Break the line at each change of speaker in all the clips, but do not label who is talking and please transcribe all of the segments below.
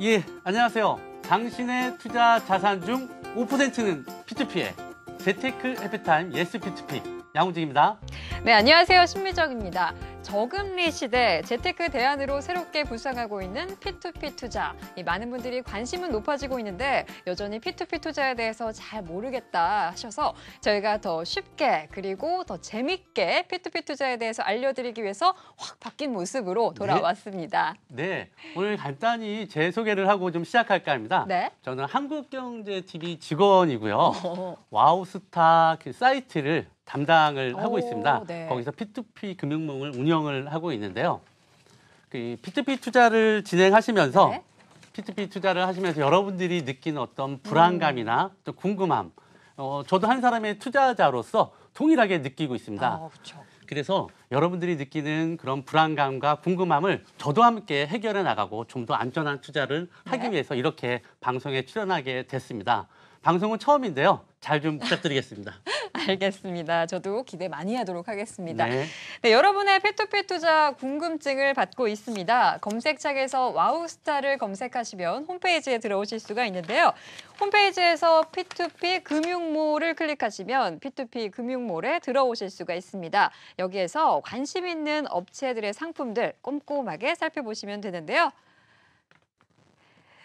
예, 안녕하세요. 당신의 투자 자산 중 5%는 P2P에 재테크 해피타임 예스 P2P 양우직입니다.
네, 안녕하세요. 신미정입니다. 저금리 시대 재테크 대안으로 새롭게 부상하고 있는 P2P 투자. 많은 분들이 관심은 높아지고 있는데 여전히 P2P 투자에 대해서 잘 모르겠다 하셔서 저희가 더 쉽게 그리고 더 재밌게 P2P 투자에 대해서 알려드리기 위해서 확 바뀐 모습으로 돌아왔습니다.
네, 오늘 간단히 제 소개를 하고 좀 시작할까 합니다.
네.
저는 한국경제TV 직원이고요. 와우스타 그 사이트를 담당을 하고 있습니다.
네.
거기서 P2P 금융몽을 운영을 하고 있는데요. 그 P2P 투자를 진행하시면서
네.
P2P 투자를 하시면서 여러분들이 느끼는 어떤 불안감이나 또 궁금함, 저도 한 사람의 투자자로서 동일하게 느끼고 있습니다.
그렇죠.
그래서 여러분들이 느끼는 그런 불안감과 궁금함을 저도 함께 해결해 나가고 좀 더 안전한 투자를 하기 위해서 이렇게 방송에 출연하게 됐습니다. 방송은 처음인데요. 잘 좀 부탁드리겠습니다.
알겠습니다. 저도 기대 많이 하도록 하겠습니다.
네.
네, 여러분의 P2P 투자 궁금증을 받고 있습니다. 검색창에서 와우스타를 검색하시면 홈페이지에 들어오실 수가 있는데요. 홈페이지에서 P2P 금융몰을 클릭하시면 P2P 금융몰에 들어오실 수가 있습니다. 여기에서 관심 있는 업체들의 상품들 꼼꼼하게 살펴보시면 되는데요.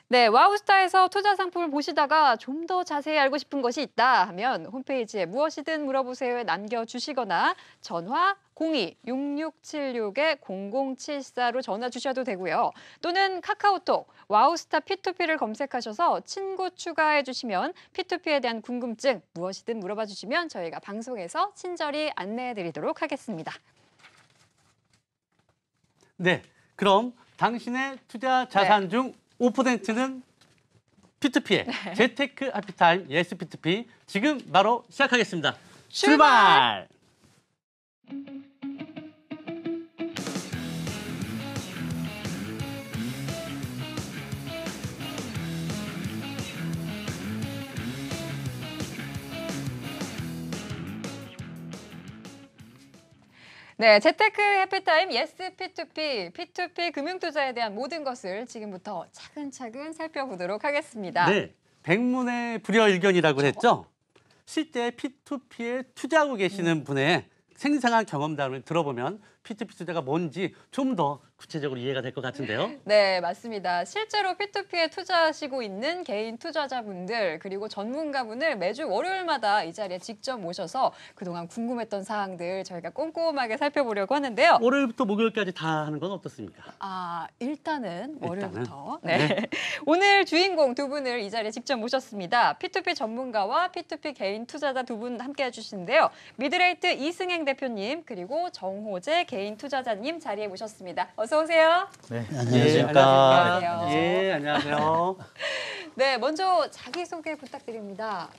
네, 와우스타에서 투자 상품을 보시다가 좀 더 자세히 알고 싶은 것이 있다 하면 홈페이지에 무엇이든 물어보세요에 남겨주시거나 전화 02-6676-0074로 전화 주셔도 되고요. 또는 카카오톡 와우스타 P2P를 검색하셔서 친구 추가해 주시면 P2P에 대한 궁금증 무엇이든 물어봐 주시면 저희가 방송에서 친절히 안내해 드리도록 하겠습니다.
네, 그럼 당신의 투자 자산 중 5%는 P2P의 재테크 해피타임 예스 P2P 지금 바로 시작하겠습니다. 출발!
네, 재테크 해피타임 예스 P2P, P2P 금융투자에 대한 모든 것을 지금부터 차근차근 살펴보도록 하겠습니다.
네, 백문의 불여일견이라고 했죠. 실제 P2P에 투자하고 계시는 분의 생생한 경험담을 들어보면 P2P 투자가 뭔지 좀 더 구체적으로 이해가 될 것 같은데요.
네, 맞습니다. 실제로 P2P에 투자하시고 있는 개인 투자자분들 그리고 전문가분을 매주 월요일마다 이 자리에 직접 모셔서 그동안 궁금했던 사항들 저희가 꼼꼼하게 살펴보려고 하는데요.
월요일부터 목요일까지 다 하는 건 어떻습니까?
일단은 월요일부터.
네.
네. 오늘 주인공 두 분을 이 자리에 직접 모셨습니다. P2P 전문가와 P2P 개인 투자자 두 분 함께 해주시는데요. 미드레이트 이승행 대표님 그리고 정호재 개인 투자자님 자리에 모셨습니다. 어서 오세요.
네,
안녕하십니까.
안녕하세요.
예, 안녕하세요.
네, 먼저 자기소개 부탁드립니다.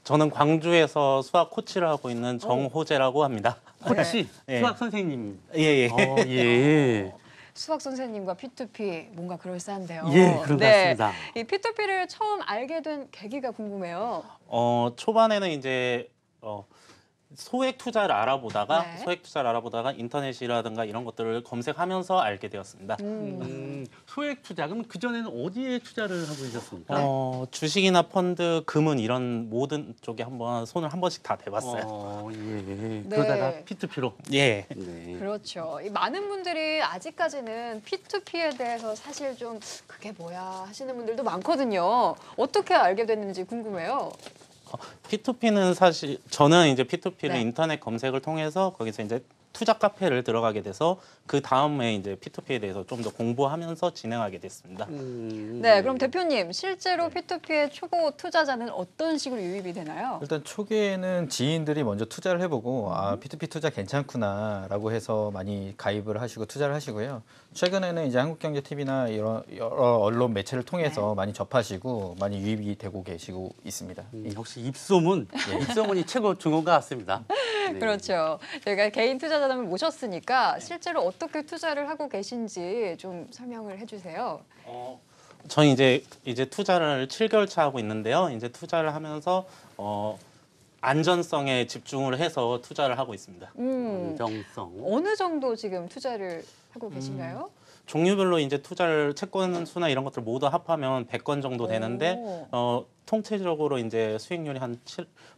저는 광주에서 수학 코치를 하고 있는 정호재라고 합니다.
코치,
네.
수학 선생님.
예.
예.
수학 선생님과 P2P 뭔가 그럴싸한데요.
예, 그런 것 같습니다.
이 P2P를 처음 알게 된 계기가 궁금해요.
초반에는 이제 소액 투자를 알아보다가 인터넷이라든가 이런 것들을 검색하면서 알게 되었습니다.
소액 투자, 그럼 그전에는 어디에 투자를 하고 계셨습니까?
주식이나 펀드, 금은 이런 모든 쪽에 손을 한 번씩 다 대봤어요.
예.
네.
그러다가 P2P로.
예.
네.
그렇죠. 많은 분들이 아직까지는 P2P에 대해서 사실 좀 그게 뭐야 하시는 분들도 많거든요. 어떻게 알게 됐는지 궁금해요.
P2P는 사실 저는 이제 P2P를
네.
인터넷 검색을 통해서 거기서 이제 투자 카페를 들어가게 돼서 그 다음에 이제 P2P에 대해서 좀 더 공부하면서 진행하게 됐습니다.
네, 그럼 대표님 실제로 P2P의 초보 투자자는 어떤 식으로 유입이 되나요?
일단 초기에는 지인들이 먼저 투자를 해보고 P2P 투자 괜찮구나라고 해서 많이 가입을 하시고 투자를 하시고요. 최근에는 이제 한국경제TV나 여러 언론 매체를 통해서 많이 접하시고 많이 유입이 되고 계시고 있습니다.
역시 입소문이 최고 중요한 것 같습니다. 네.
그렇죠. 저희가 개인 투자자님을 모셨으니까 실제로 어떻게 투자를 하고 계신지 좀 설명을 해주세요.
저는 이제 투자를 7개월 차 하고 있는데요. 이제 투자를 하면서 안전성에 집중을 해서 투자를 하고 있습니다.
안정성.
어느 정도 지금 투자를 하고 계신가요?
종류별로 이제 투자를 채권 수나 이런 것들 모두 합하면 100건 정도 되는데 통체적으로 이제 수익률이 한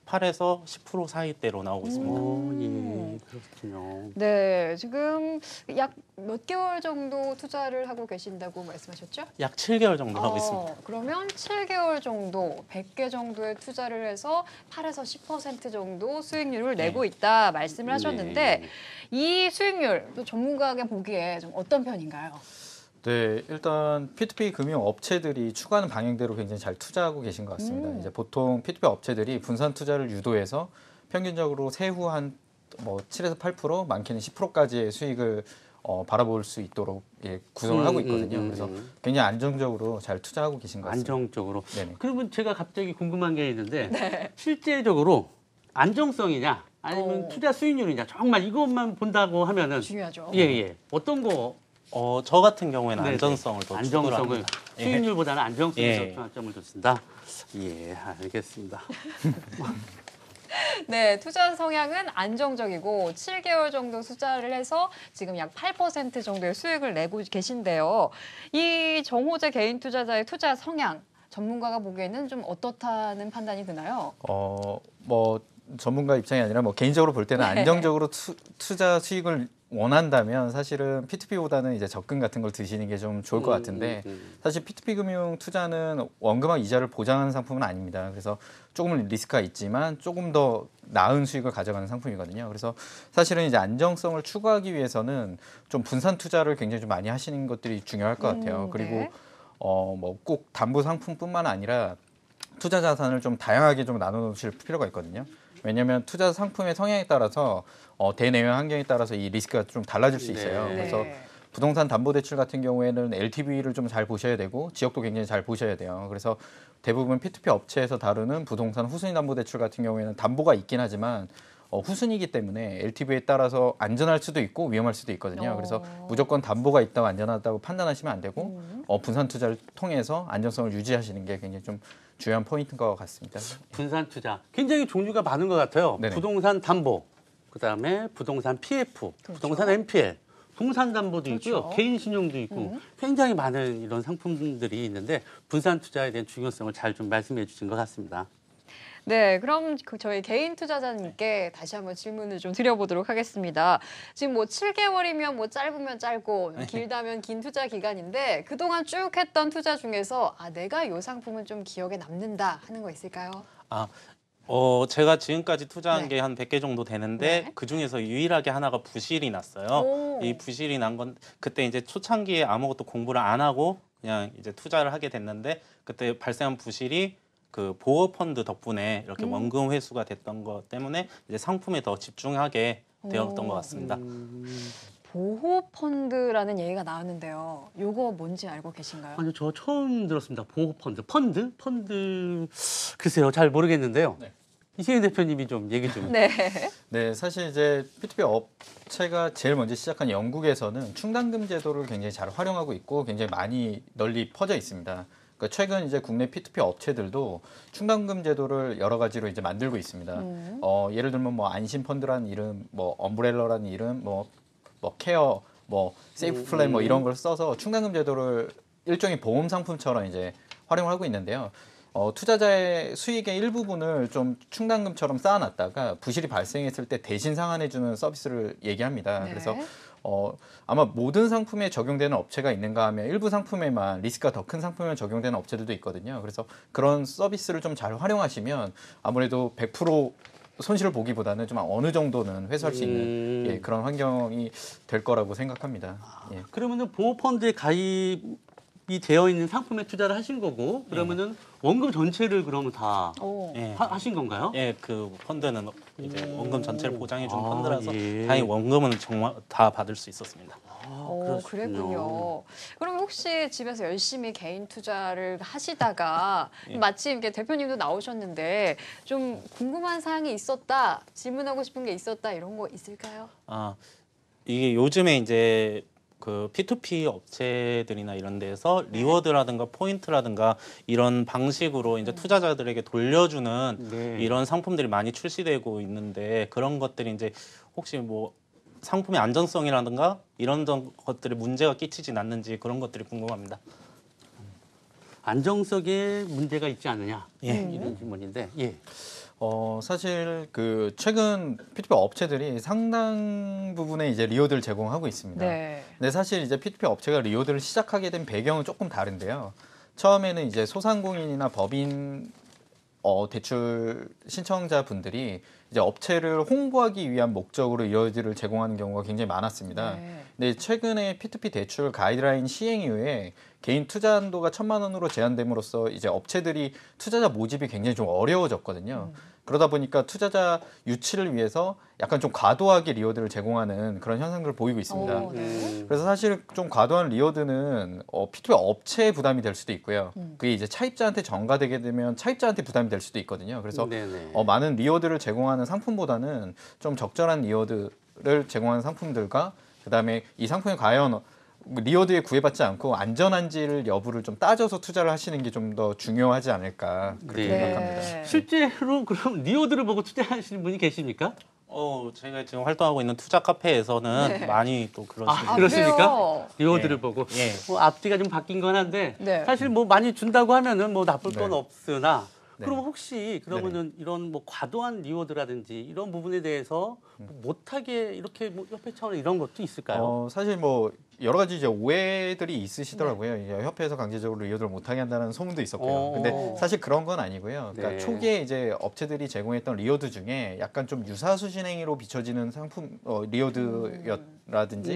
8에서 10% 사이대로 나오고 있습니다.
오, 예, 그렇군요.
네, 지금 약 몇 개월 정도 투자를 하고 계신다고 말씀하셨죠?
약 7개월 정도 하고 있습니다.
그러면 7개월 정도, 100개 정도의 투자를 해서 8에서 10% 정도 수익률을 내고 있다 말씀을 하셨는데
네.
이 수익률 또 전문가가 보기에 좀 어떤 편인가요?
네, 일단 P2P 금융 업체들이 추구하는 방향대로 굉장히 잘 투자하고 계신 것 같습니다. 이제 보통 P2P 업체들이 분산 투자를 유도해서 평균적으로 세후 한 뭐 7에서 8%, 많게는 10%까지의 수익을 바라볼 수 있도록 구성을 하고 있거든요. 그래서 굉장히 안정적으로 잘 투자하고 계신 것 같습니다.
안정적으로.
네네.
그러면 제가 갑자기 궁금한 게 있는데 실제적으로 안정성이냐 아니면 투자 수익률이냐 정말 이것만 본다고 하면은
중요하죠.
예. 어떤 거
저 같은 경우에는
네네.
안정성을 더 추구를
안정성을
합니다. 예.
수익률보다는 안정성에
예.
더 초점을 뒀습니다. 예, 알겠습니다.
네, 투자 성향은 안정적이고 7개월 정도 투자를 해서 지금 약 8% 정도의 수익을 내고 계신데요. 이 정호재 개인 투자자의 투자 성향, 전문가가 보기에는 좀 어떻다는 판단이 드나요?
뭐 전문가 입장이 아니라 뭐 개인적으로 볼 때는
네.
안정적으로 투자 수익을 원한다면 사실은 P2P보다는 이제 적금 같은 걸 드시는 게 좀 좋을 것 같은데 사실 P2P 금융 투자는 원금화 이자를 보장하는 상품은 아닙니다. 그래서 조금은 리스크가 있지만 조금 더 나은 수익을 가져가는 상품이거든요. 그래서 사실은 이제 안정성을 추구하기 위해서는 좀 분산 투자를 굉장히 좀 많이 하시는 것들이 중요할 것 같아요. 그리고
네.
뭐 꼭 담보 상품뿐만 아니라 투자 자산을 좀 다양하게 좀 나눠 놓으실 필요가 있거든요. 왜냐하면 투자 상품의 성향에 따라서 대내외 환경에 따라서 이 리스크가 좀 달라질 수 있어요.
네.
그래서 부동산 담보대출 같은 경우에는 LTV를 좀 잘 보셔야 되고 지역도 굉장히 잘 보셔야 돼요. 그래서 대부분 P2P 업체에서 다루는 부동산 후순위 담보대출 같은 경우에는 담보가 있긴 하지만 후순위이기 때문에 LTV에 따라서 안전할 수도 있고 위험할 수도 있거든요. 그래서 무조건 담보가 있다고 안전하다고 판단하시면 안 되고 분산 투자를 통해서 안정성을 유지하시는 게 굉장히 좀 중요한 포인트인 것 같습니다.
분산 투자 굉장히 종류가 많은 것 같아요.
네네.
부동산 담보, 그다음에 부동산 PF, 부동산 NPL, 동산 담보도 있고요,
그렇죠.
개인 신용도 있고 굉장히 많은 이런 상품들이 있는데 분산 투자에 대한 중요성을 잘 좀 말씀해 주신 것 같습니다.
네, 그럼 저희 개인 투자자님께 다시 한번 질문을 좀 드려보도록 하겠습니다. 지금 뭐 7개월이면 뭐 짧으면 짧고 길다면 긴 투자 기간인데 그동안 쭉 했던 투자 중에서 내가 이 상품은 좀 기억에 남는다 하는 거 있을까요?
제가 지금까지 투자한
네.
게 한 100개 정도 되는데
네.
그 중에서 유일하게 하나가 부실이 났어요.
오.
이 부실이 난 건 그때 이제 초창기에 아무것도 공부를 안 하고 그냥 이제 투자를 하게 됐는데 그때 발생한 부실이 그 보호 펀드 덕분에 이렇게 원금 회수가 됐던 것 때문에 이제 상품에 더 집중하게 되었던 것 같습니다.
보호 펀드라는 얘기가 나왔는데요. 요거 뭔지 알고 계신가요?
아니 저 처음 들었습니다. 보호 펀드, 펀드 글쎄요 잘 모르겠는데요.
네.
이세윤 대표님이 좀 얘기 좀.
네.
네, 사실 이제 P2P 업체가 제일 먼저 시작한 영국에서는 충당금 제도를 굉장히 잘 활용하고 있고 굉장히 많이 널리 퍼져 있습니다. 그러니까 최근 이제 국내 P2P 업체들도 충당금 제도를 여러 가지로 이제 만들고 있습니다. 예를 들면 뭐 안심 펀드라는 이름, 뭐 엄브렐러라는 이름, 뭐 케어, 뭐 세이프 플랜 뭐 이런 걸 써서 충당금 제도를 일종의 보험 상품처럼 이제 활용을 하고 있는데요. 투자자의 수익의 일부분을 좀 충당금처럼 쌓아놨다가 부실이 발생했을 때 대신 상환해주는 서비스를 얘기합니다.
네.
그래서 아마 모든 상품에 적용되는 업체가 있는가 하면 일부 상품에만 리스크가 더 큰 상품에만 적용되는 업체들도 있거든요. 그래서 그런 서비스를 좀 잘 활용하시면 아무래도 100% 손실을 보기보다는 좀 어느 정도는 회수할 수 있는 그런 환경이 될 거라고 생각합니다. 예.
그러면은 보호 펀드에 가입이 되어 있는 상품에 투자를 하신 거고 그러면은 원금 전체를 그러면 다
오.
예.
하신 건가요?
예, 그 펀드는 이제 원금 전체를 보장해 준
아,
펀드라서
예.
다행히 원금은 정말 다 받을 수 있었습니다.
그랬군요. 그럼 혹시 집에서 열심히 개인 투자를 하시다가 마침 이렇게 대표님도 나오셨는데 좀 궁금한 사항이 있었다, 질문하고 싶은 게 있었다 이런 거 있을까요?
이게 요즘에 이제 그 P2P 업체들이나 이런 데서 리워드라든가 포인트라든가 이런 방식으로 이제 투자자들에게 돌려주는
네.
이런 상품들이 많이 출시되고 있는데 그런 것들이 이제 혹시 뭐 상품의 안전성이라든가 이런 것들이 문제가 끼치진 않는지 그런 것들이 궁금합니다.
안정성에 문제가 있지 않느냐
예.
이런 질문인데 예.
사실 그 최근 P2P 업체들이 상당 부분의 이제 리워드를 제공하고 있습니다.
네.
근데 사실 이제 P2P 업체가 리워드를 시작하게 된 배경은 조금 다른데요. 처음에는 이제 소상공인이나 법인 대출 신청자 분들이 이제 업체를 홍보하기 위한 목적으로 리워드를 제공하는 경우가 굉장히 많았습니다.
네.
근데 최근에 P2P 대출 가이드라인 시행 이후에 개인 투자 한도가 1,000만 원으로 제한됨으로써 이제 업체들이 투자자 모집이 굉장히 좀 어려워졌거든요. 그러다 보니까 투자자 유치를 위해서 약간 좀 과도하게 리워드를 제공하는 그런 현상들을 보이고 있습니다.
오, 네.
그래서 사실 좀 과도한 리워드는 P2P 업체에 부담이 될 수도 있고요. 그게 이제 차입자한테 전가되게 되면 차입자한테 부담이 될 수도 있거든요. 그래서
네네.
많은 리워드를 제공하는 상품보다는 좀 적절한 리워드를 제공하는 상품들과 그다음에 이 상품이 과연 리워드에 구애받지 않고 안전한지를 여부를 좀 따져서 투자를 하시는 게 좀 더 중요하지 않을까 그렇게
네.
생각합니다.
실제로 그럼 리워드를 보고 투자하시는 분이 계십니까?
제가 지금 활동하고 있는 투자 카페에서는
네.
많이 또 그러십니다.
아,
그렇습니까?
그래요?
리워드를
예.
보고
예.
앞뒤가 좀 바뀐 건 한데
네.
사실 뭐 많이 준다고 하면은 뭐 나쁠 건
네.
없으나
네.
그럼 혹시 그러면은 이런 뭐 과도한 리워드라든지 이런 부분에 대해서 못하게 이렇게 뭐 협회 차원 이런 것도 있을까요?
사실 뭐 여러 가지 이제 오해들이 있으시더라고요. 이제 협회에서 강제적으로 리워드를 못하게 한다는 소문도 있었고요. 근데 사실 그런 건 아니고요. 그러니까
네.
초기에 이제 업체들이 제공했던 리워드 중에 약간 좀 유사수신 행위로 비춰지는 상품 리워드라든지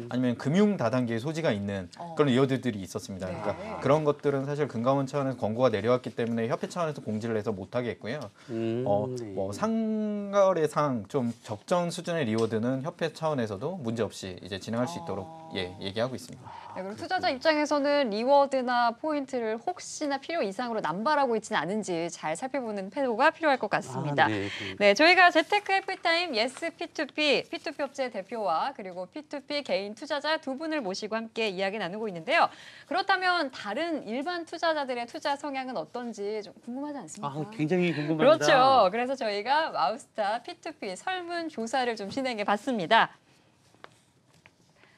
아니면 금융 다단계의 소지가 있는 그런 리워드들이 있었습니다.
네.
그러니까 그런 것들은 사실 금감원 차원에서 권고가 내려왔기 때문에 협회 차원에서 공지를 해서 못하게 했고요.
네.
뭐 상거래상 좀 적정 수준의 리워드는 협회 차원에서도 문제 없이 이제 진행할 수 있도록 얘기하고 있습니다.
네, 그리고 투자자 입장에서는 리워드나 포인트를 혹시나 필요 이상으로 남발하고 있지는 않은지 잘 살펴보는 태도가 필요할 것 같습니다.
네.
네, 저희가 재테크 해피타임 예스 P2P, P2P 업체 대표와 그리고 P2P 개인 투자자 두 분을 모시고 함께 이야기 나누고 있는데요. 그렇다면 다른 일반 투자자들의 투자 성향은 어떤지 좀 궁금하지 않습니까?
굉장히 궁금합니다.
그렇죠. 그래서 저희가 와우스타 P2P 설문 조사를 좀 진행해 봤습니다.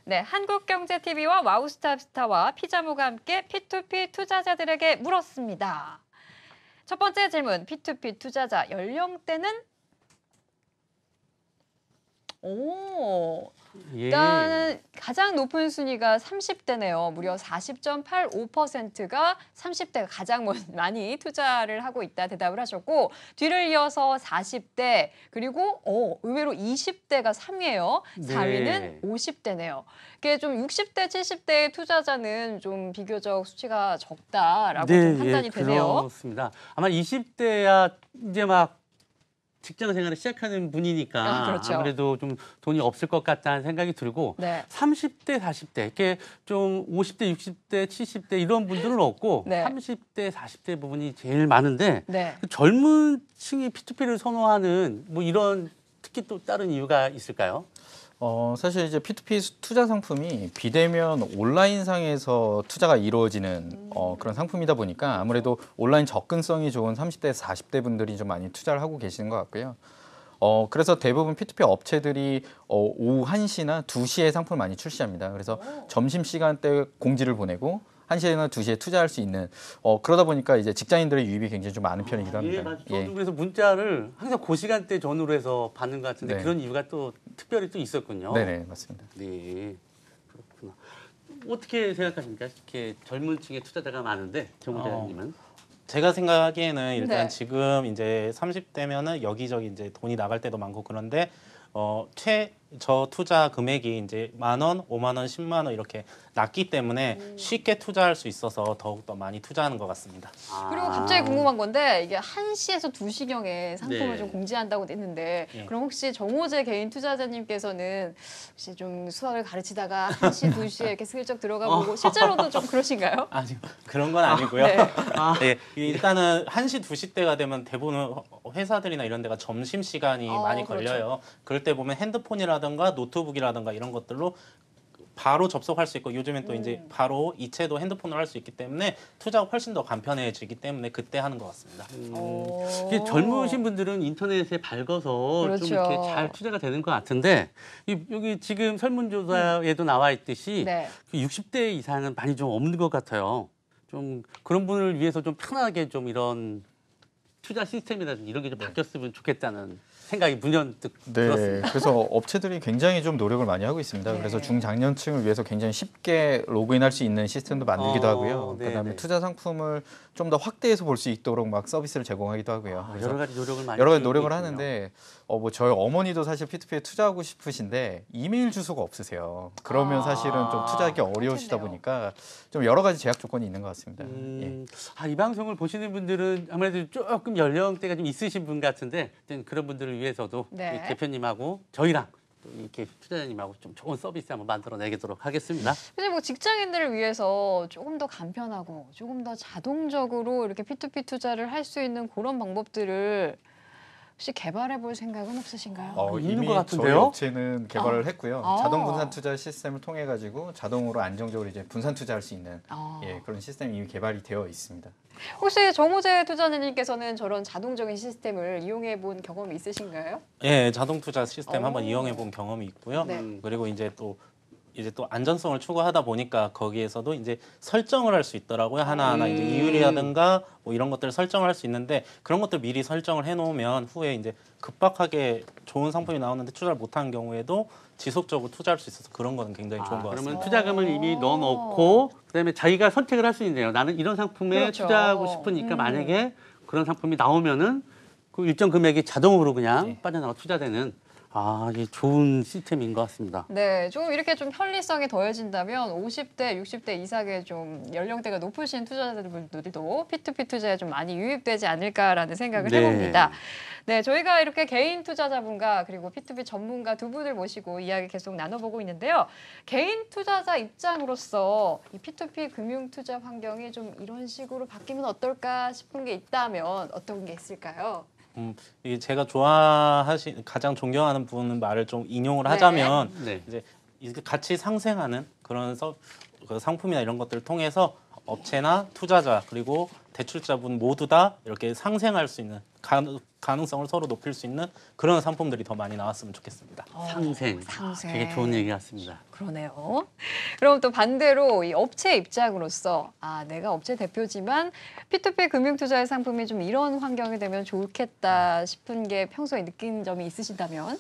네, 한국경제TV와 와우스타와 피자모가 함께 P2P 투자자들에게 물었습니다. 첫 번째 질문, P2P 투자자 연령대는? 일단 가장 높은 순위가 30대네요. 무려 40.85%가 30대가 가장 많이 투자를 하고 있다 대답을 하셨고 뒤를 이어서 40대 그리고 의외로 20대가 3위예요. 4위는
네.
50대네요. 이게 좀 60대, 70대의 투자자는 좀 비교적 수치가 적다라고 좀 판단이 되네요.
그렇습니다. 아마 20대야 이제 막 직장 생활을 시작하는 분이니까
그렇죠.
아무래도 좀 돈이 없을 것 같다는 생각이 들고
네.
30대, 40대 이렇게 좀 50대, 60대, 70대 이런 분들은 없고
네.
30대, 40대 부분이 제일 많은데
네.
그 젊은 층이 P2P를 선호하는 뭐 이런 특히 또 다른 이유가 있을까요?
사실 이제 P2P 투자 상품이 비대면 온라인상에서 투자가 이루어지는 그런 상품이다 보니까 아무래도 온라인 접근성이 좋은 30대, 40대 분들이 좀 많이 투자를 하고 계시는 것 같고요. 그래서 대부분 P2P 업체들이 오후 1시나 2시에 상품을 많이 출시합니다. 그래서 점심시간 때 공지를 보내고 1시나 2시에 투자할 수 있는 그러다 보니까 이제 직장인들의 유입이 굉장히 좀 많은 편이기도 합니다.
맞아요. 저도 그래서 문자를 항상 그 시간대 전후로 해서 받는 것 같은데
네.
그런 이유가 또 특별히 또 있었군요.
네네, 맞습니다.
네, 그렇구나. 어떻게 생각하십니까? 이렇게 젊은 층의 투자자가 많은데 정부장님은?
제가 생각하기에는 일단
네.
지금 이제 30대면은 여기저기 이제 돈이 나갈 때도 많고 그런데 최저 투자 금액이 이제 10,000원, 50,000원, 10만 원 이렇게 낮기 때문에 쉽게 투자할 수 있어서 더욱더 많이 투자하는 것 같습니다.
그리고 갑자기 궁금한 건데 이게 1시에서 2시경에 상품을
네.
좀 공지한다고 했는데
예.
그럼 혹시 정호재 개인 투자자님께서는 혹시 좀 수학을 가르치다가 1시, 2시에 이렇게 슬쩍 들어가 보고 실제로도 좀 그러신가요?
아니요, 그런 건 아니고요.
네.
네, 일단은 1시, 2시 때가 되면 대부분 회사들이나 이런 데가 점심시간이 많이
그렇죠.
걸려요. 그럴 때 보면 핸드폰이라든가 노트북이라든가 이런 것들로 바로 접속할 수 있고 요즘엔 또 이제 바로 이체도 핸드폰으로 할 수 있기 때문에 투자가 훨씬 더 간편해지기 때문에 그때 하는 것 같습니다.
이게 젊으신 분들은 인터넷에 밝아서
그렇죠.
좀 이렇게 잘 투자가 되는 것 같은데 여기 지금 설문조사에도 나와 있듯이
네.
60대 이상은 많이 좀 없는 것 같아요. 좀 그런 분을 위해서 좀 편하게 좀 이런 투자 시스템이라든지 이런 게 좀 바뀌었으면 좋겠다는 생각이 문연뜩
네,
들었습니다.
그래서 업체들이 굉장히 좀 노력을 많이 하고 있습니다.
네.
그래서 중장년층을 위해서 굉장히 쉽게 로그인할 수 있는 시스템도 만들기도 하고요.
네,
그다음에
네.
투자 상품을 좀 더 확대해서 볼 수 있도록 막 서비스를 제공하기도 하고요. 그래서
여러 가지 노력을 많이
여러 가지
기울이고
노력을
있군요.
하는데 뭐 저희 어머니도 사실 P2P에 투자하고 싶으신데 이메일 주소가 없으세요. 그러면 사실은 좀 투자하기 어려우시다
그렇겠네요.
보니까 좀 여러 가지 제약 조건이 있는 것 같습니다. 예.
이 방송을 보시는 분들은 아무래도 조금 연령대가 좀 있으신 분 같은데 일단 그런 분들을 위해서도
네.
이 대표님하고 저희랑 또 이렇게 투자자님하고 좀 좋은 서비스 한번 만들어내도록 하겠습니다.
사실 뭐 직장인들을 위해서 조금 더 간편하고 조금 더 자동적으로 이렇게 P2P 투자를 할 수 있는 그런 방법들을 혹시 개발해 볼 생각은 없으신가요?
있는
이미
것
저희
같은데요?
업체는 개발을 했고요.
아.
자동 분산 투자 시스템을 통해 가지고 자동으로 안정적으로 이제 분산 투자할 수 있는
아.
그런 시스템이 이미 개발이 되어 있습니다.
혹시 정호재 투자자님께서는 저런 자동적인 시스템을 이용해 본 경험이 있으신가요?
예, 자동 투자 시스템
오.
한번 이용해 본 경험이 있고요.
네.
그리고 이제 또 안전성을 추구하다 보니까 거기에서도 이제 설정을 할 수 있더라고요. 하나하나 이제 이율이라든가 뭐 이런 것들을 설정을 할 수 있는데 그런 것들 미리 설정을 해 놓으면 후에 이제 급박하게 좋은 상품이 나오는데 투자를 못 하는 경우에도 지속적으로 투자할 수 있어서 그런 거는 굉장히 좋은 것 같습니다.
그러면 투자금을 이미 넣어놓고 그다음에 자기가 선택을 할 수 있네요. 나는 이런 상품에
그렇죠.
투자하고 싶으니까 만약에 그런 상품이 나오면은 그 일정 금액이 자동으로 그냥
네.
빠져나가 투자되는 이게 좋은 시스템인 것 같습니다.
네, 좀 이렇게 좀 편리성이 더해진다면 50대, 60대 이상의 좀 연령대가 높으신 투자자분들도 P2P 투자에 좀 많이 유입되지 않을까라는 생각을
네.
해봅니다. 네, 저희가 이렇게 개인 투자자분과 그리고 P2P 전문가 두 분을 모시고 이야기 계속 나눠보고 있는데요. 개인 투자자 입장으로서 이 P2P 금융 투자 환경이 좀 이런 식으로 바뀌면 어떨까 싶은 게 있다면 어떤 게 있을까요?
이게 제가 가장 존경하는 분 말을 좀 인용을
네.
하자면
네.
이제 같이 상생하는 그런 그 상품이나 이런 것들을 통해서 업체나 투자자 그리고 대출자분 모두 다 이렇게 상생할 수 있는 가능성을 서로 높일 수 있는 그런 상품들이 더 많이 나왔으면 좋겠습니다.
상생. 되게 좋은 얘기 같습니다.
그러네요. 그럼 또 반대로 이 업체 입장으로서 내가 업체 대표지만 P2P 금융투자의 상품이 좀 이런 환경이 되면 좋겠다 싶은 게 평소에 느낀 점이 있으시다면?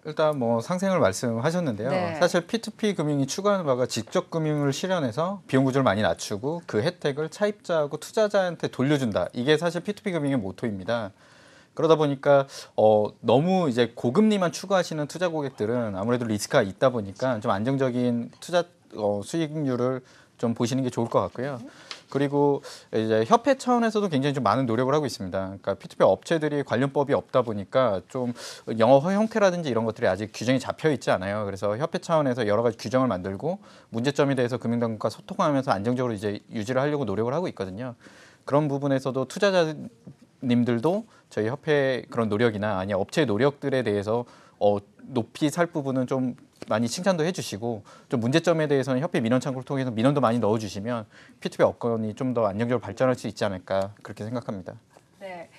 일단 뭐 상생을 말씀하셨는데요.
네.
사실 P2P 금융이 추구하는 바가 직접 금융을 실현해서 비용 구조를 많이 낮추고 그 혜택을 차입자하고 투자자한테 돌려준다. 이게 사실 P2P 금융의 모토입니다. 그러다 보니까 너무 이제 고금리만 추구하시는 투자 고객들은 아무래도 리스크가 있다 보니까 좀 안정적인 투자 수익률을 좀 보시는 게 좋을 것 같고요. 그리고 이제 협회 차원에서도 굉장히 좀 많은 노력을 하고 있습니다. 그러니까 P2P 업체들이 관련법이 없다 보니까 좀 영업 형태라든지 이런 것들이 아직 규정이 잡혀 있지 않아요. 그래서 협회 차원에서 여러 가지 규정을 만들고 문제점에 대해서 금융당국과 소통하면서 안정적으로 이제 유지를 하려고 노력을 하고 있거든요. 그런 부분에서도 투자자님들도 저희 협회 그런 노력이나 아니 업체의 노력들에 대해서 높이 살 부분은 좀 많이 칭찬도 해주시고 좀 문제점에 대해서는 협회 민원 창구를 통해서 민원도 많이 넣어주시면 P2P 업권이 좀 더 안정적으로 발전할 수 있지 않을까 그렇게 생각합니다.
네.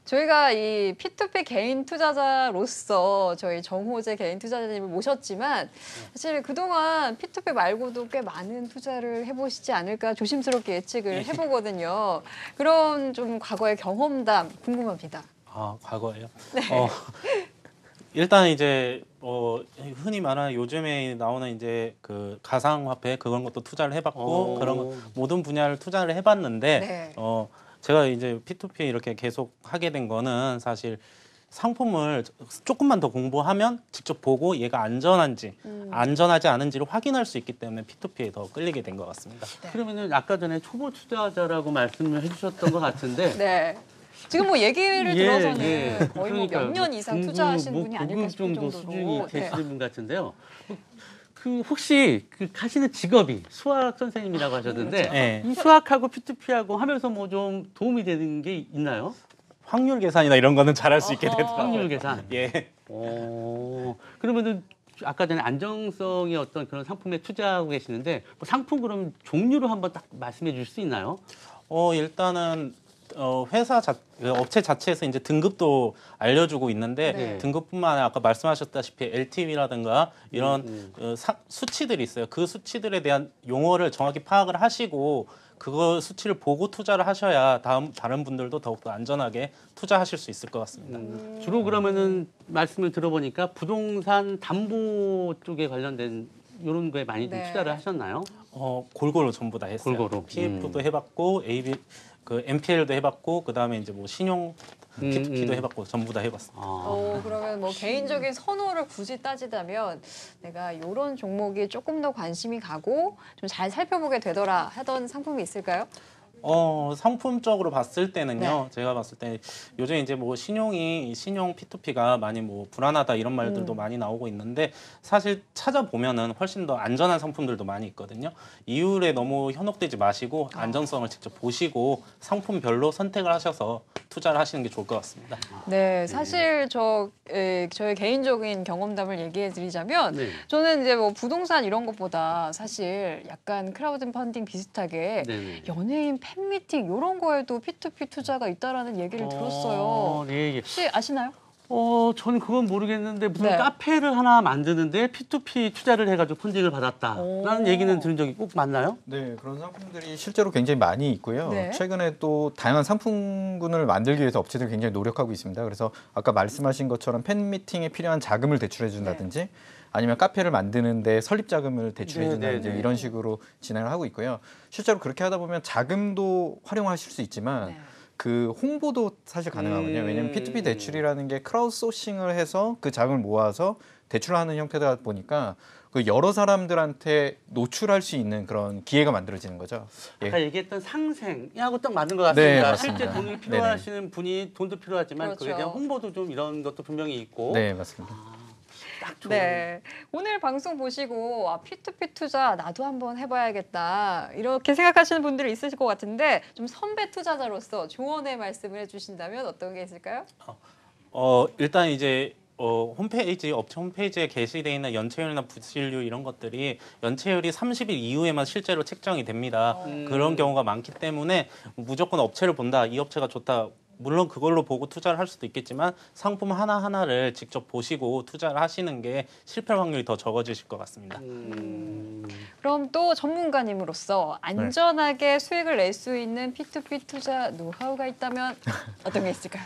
저희가 이 P2P 개인 투자자로서 저희 정호재 개인 투자자님을 모셨지만 사실 그동안 P2P 말고도 꽤 많은 투자를 해보시지 않을까 조심스럽게 예측을 해보거든요. 그런 좀 과거의 경험담 궁금합니다.
과거예요? 일단 이제 흔히 말하는 요즘에 나오는 이제 그 가상화폐 그런 것도 투자를 해봤고 그런 모든 분야를 투자를 해봤는데
네.
제가 이제 P2P 이렇게 계속 하게 된 거는 사실 상품을 조금만 더 공부하면 직접 보고 얘가 안전한지 안전하지 않은지를 확인할 수 있기 때문에 P2P에 더 끌리게 된 것 같습니다.
네.
그러면은 아까 전에 초보 투자자라고 말씀을 해주셨던 것 같은데
네. 지금 뭐 얘기를 들어서는 거의 뭐 몇
그러니까요.
년 이상 투자하신 분이 아닐까 싶을
정도
정도로.
수준이
네.
되시는 분 같은데요. 그 혹시 그 하시는 직업이 수학 선생님이라고 하셨는데
그렇죠.
네.
이 수학하고 P2P하고 하면서 뭐 좀 도움이 되는 게 있나요?
확률 계산이나 이런 거는 잘할 수 있게 되더라고요.
확률 계산.
예.
그러면은 아까 전에 안정성이 어떤 그런 상품에 투자하고 계시는데 뭐 상품 그럼 종류로 한번 딱 말씀해 주실 수 있나요?
일단은 업체 자체에서 이제 등급도 알려주고 있는데
네.
등급뿐만 아니라 아까 말씀하셨다시피 LTV라든가 이런 수치들이 있어요. 그 수치들에 대한 용어를 정확히 파악을 하시고 그거 수치를 보고 투자를 하셔야 다른 분들도 더욱더 안전하게 투자하실 수 있을 것 같습니다.
주로 그러면은 말씀을 들어보니까 부동산 담보 쪽에 관련된 이런 거에 많이 좀
네.
투자를 하셨나요?
골고루 전부 다 했어요.
골고루.
PF도 해봤고 NPL도 해봤고 그다음에 이제 뭐 신용 P2P도 해봤고 전부 다 해봤습니다.
그러면 뭐 개인적인 선호를 굳이 따지자면 내가 이런 종목이 조금 더 관심이 가고 좀 잘 살펴보게 되더라 하던 상품이 있을까요?
상품적으로 봤을 때는요.
네.
제가 봤을 때 요즘 이제 뭐 신용 P2P가 많이 뭐 불안하다 이런 말들도 많이 나오고 있는데 사실 찾아보면은 훨씬 더 안전한 상품들도 많이 있거든요. 이율에 너무 현혹되지 마시고 안전성을 직접 보시고 상품별로 선택을 하셔서 투자를 하시는 게 좋을 것 같습니다.
네, 사실 저의 개인적인 경험담을 얘기해 드리자면
네.
저는 이제 뭐 부동산 이런 것보다 사실 약간 크라우드 펀딩 비슷하게
네네.
연예인 팬미팅 이런 거에도 P2P 투자가 있다라는 얘기를 들었어요.
예.
혹시 아시나요?
저는 그건 모르겠는데 무슨
네.
카페를 하나 만드는데 P2P 투자를 해가지고 펀딩을 받았다라는
오.
얘기는 들은 적이 꼭 맞나요?
네, 그런 상품들이 실제로 굉장히 많이 있고요.
네.
최근에 또 다양한 상품군을 만들기 위해서 업체들이 굉장히 노력하고 있습니다. 그래서 아까 말씀하신 것처럼 팬미팅에 필요한 자금을 대출해 준다든지 아니면 카페를 만드는데 설립 자금을 대출해 준다든지
네.
이런 식으로 진행을 하고 있고요. 실제로 그렇게 하다 보면 자금도 활용하실 수 있지만
네.
그 홍보도 사실 가능하거든요. 왜냐하면 P2P 대출이라는 게 크라우드 소싱을 해서 그 자금을 모아서 대출하는 형태다 보니까 그 여러 사람들한테 노출할 수 있는 그런 기회가 만들어지는 거죠. 예.
아까 얘기했던 상생하고 딱 맞는 것 같습니다.
네, 맞습니다.
실제 돈이 필요하시는 분이 돈도 필요하지만
그렇죠.
그에 대한 홍보도 좀 이런 것도 분명히 있고
네, 맞습니다.
딱 좋은
네. 오늘 방송 보시고 P2P 투자 나도 한번 해봐야겠다 이렇게 생각하시는 분들이 있으실 것 같은데 좀 선배 투자자로서 조언의 말씀을 해주신다면 어떤 게 있을까요?
일단 이제 업체 홈페이지에 게시되어 있는 연체율이나 부실률 이런 것들이 연체율이 30일 이후에만 실제로 책정이 됩니다. 그런 경우가 많기 때문에 무조건 업체를 본다, 이 업체가 좋다. 물론 그걸로 보고 투자를 할 수도 있겠지만 상품 하나하나를 직접 보시고 투자를 하시는 게 실패 확률이 더 적어지실 것 같습니다.
그럼 또 전문가님으로서 안전하게 수익을 낼 수 있는 P2P 투자 노하우가 있다면 어떤 게 있을까요?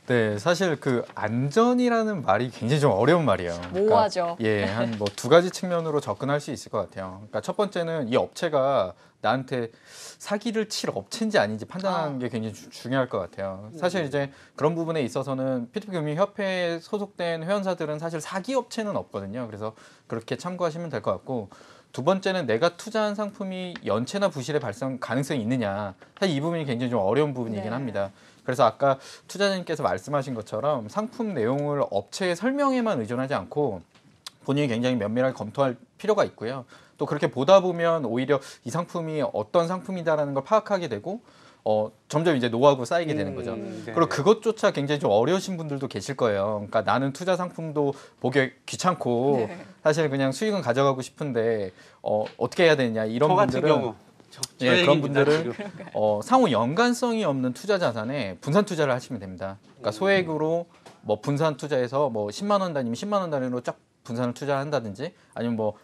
네, 사실 그 안전이라는 말이 굉장히 좀 어려운 말이에요.
모호하죠.
한 뭐 두 가지 측면으로 접근할 수 있을 것 같아요. 그러니까 첫 번째는 이 업체가 나한테 사기를 칠 업체인지 아닌지 판단하는 게 굉장히 중요할 것 같아요. 사실 이제 그런 부분에 있어서는 P2P 금융협회에 소속된 회원사들은 사실 사기 업체는 없거든요. 그래서 그렇게 참고하시면 될 것 같고, 두 번째는 내가 투자한 상품이 연체나 부실의 발생 가능성이 있느냐. 사실 이 부분이 굉장히 좀 어려운 부분이긴
네.
합니다. 그래서 아까 투자자님께서 말씀하신 것처럼 상품 내용을 업체의 설명에만 의존하지 않고 본인이 굉장히 면밀하게 검토할 필요가 있고요. 또 그렇게 보다 보면 오히려 이 상품이 어떤 상품이다라는 걸 파악하게 되고 점점 이제 노하우가 쌓이게 되는 거죠.
네.
그리고 그것조차 굉장히 좀 어려우신 분들도 계실 거예요. 그러니까 나는 투자 상품도 보기 귀찮고
네.
사실 그냥 수익은 가져가고 싶은데 어떻게 해야 되냐 이런
저 같은
분들은
경우
예, 그런
얘기입니다,
분들은
지금.
상호 연관성이 없는 투자 자산에 분산 투자를 하시면 됩니다. 그러니까 소액으로 뭐 분산 투자해서 뭐 10만 원 단위면 10만 원 단위로 쫙 분산을 투자한다든지 아니면 뭐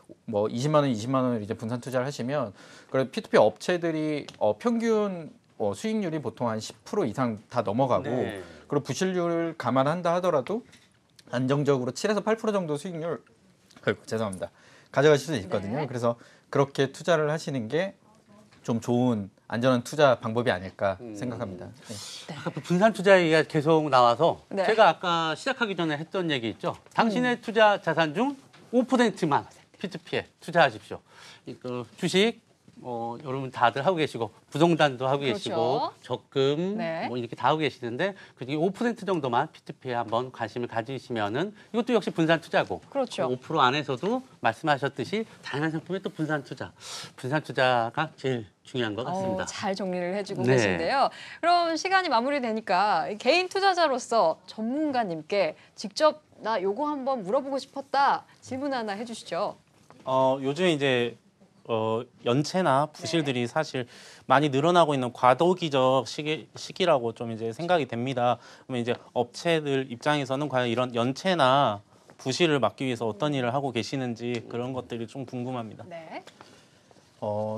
20만 원, 20만 원을 이제 분산 투자를 하시면 그래 P2P 업체들이 평균 수익률이 보통 한 10% 이상 다 넘어가고
네.
그리고 부실률을 감안한다 하더라도 안정적으로 7에서 8% 정도 수익률 죄송합니다. 가져가실 수 있거든요.
네.
그래서 그렇게 투자를 하시는 게 좀 좋은 안전한 투자 방법이 아닐까 생각합니다. 네.
아까 분산 투자 얘기가 계속 나와서
네.
제가 아까 시작하기 전에 했던 얘기 있죠. 당신의 투자 자산 중 5%만 P2P에 투자하십시오. 그 주식 여러분 다들 하고 계시고 부동산도 하고
그렇죠.
계시고 적금
네.
뭐 이렇게 다 하고 계시는데 그중에 5% 정도만 P2P에 한번 관심을 가지시면은 이것도 역시 분산 투자고
그렇죠.
5% 안에서도 말씀하셨듯이 다양한 상품에 또 분산 투자가 제일 중요한 것 같습니다.
잘 정리를 해주고
네.
계신데요. 그럼 시간이 마무리되니까 개인 투자자로서 전문가님께 직접 나 요거 한번 물어보고 싶었다. 질문 하나 해주시죠.
요즘 이제 연체나 부실들이 사실 많이 늘어나고 있는 과도기적 시기라고 좀 이제 생각이 됩니다. 그러면 이제 업체들 입장에서는 과연 이런 연체나 부실을 막기 위해서 어떤 일을 하고 계시는지 그런 것들이 좀 궁금합니다.
네.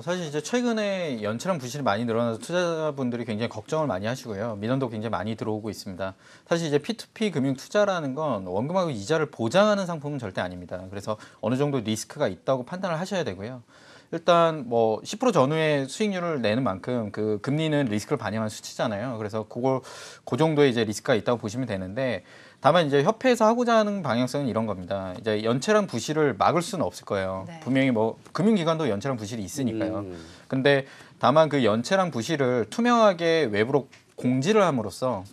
사실 이제 최근에 연체랑 부실이 많이 늘어나서 투자자분들이 굉장히 걱정을 많이 하시고요. 민원도 굉장히 많이 들어오고 있습니다. 사실 이제 P2P 금융 투자라는 건 원금하고 이자를 보장하는 상품은 절대 아닙니다. 그래서 어느 정도 리스크가 있다고 판단을 하셔야 되고요. 일단 뭐 10% 전후의 수익률을 내는 만큼 그 금리는 리스크를 반영한 수치잖아요. 그래서 그 정도의 이제 리스크가 있다고 보시면 되는데, 다만 이제 협회에서 하고자 하는 방향성은 이런 겁니다. 이제 연체랑 부실을 막을 수는 없을 거예요.
네.
분명히 뭐 금융기관도 연체랑 부실이 있으니까요. 근데 다만 그 연체랑 부실을 투명하게 외부로 공시를 함으로써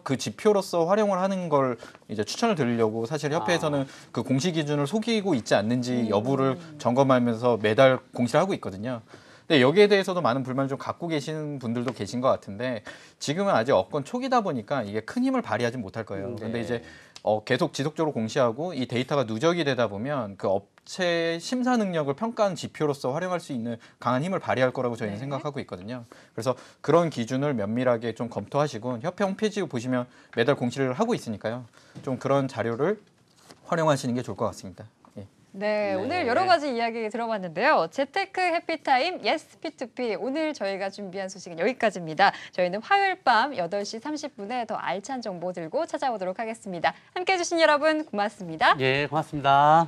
그 지표로서 활용을 하는 걸 이제 추천을 드리려고 사실 협회에서는 그 공시 기준을 속이고 있지 않는지 여부를 점검하면서 매달 공시를 하고 있거든요. 근데 여기에 대해서도 많은 불만을 좀 갖고 계시는 분들도 계신 것 같은데, 지금은 아직 업권 초기다 보니까 이게 큰 힘을 발휘하지 못할 거예요. 근데 이제 계속 지속적으로 공시하고 이 데이터가 누적이 되다 보면 그 업체 심사 능력을 평가하는 지표로서 활용할 수 있는 강한 힘을 발휘할 거라고 저희는 생각하고 있거든요. 그래서 그런 기준을 면밀하게 좀 검토하시고, 협회 홈페이지 보시면 매달 공시를 하고 있으니까요. 좀 그런 자료를 활용하시는 게 좋을 것 같습니다. 예.
네, 오늘 여러 가지 이야기 들어봤는데요. 재테크 해피타임 예스 P2P, 오늘 저희가 준비한 소식은 여기까지입니다. 저희는 화요일 밤 8시 30분에 더 알찬 정보 들고 찾아오도록 하겠습니다. 함께해 주신 여러분 고맙습니다.
예, 고맙습니다.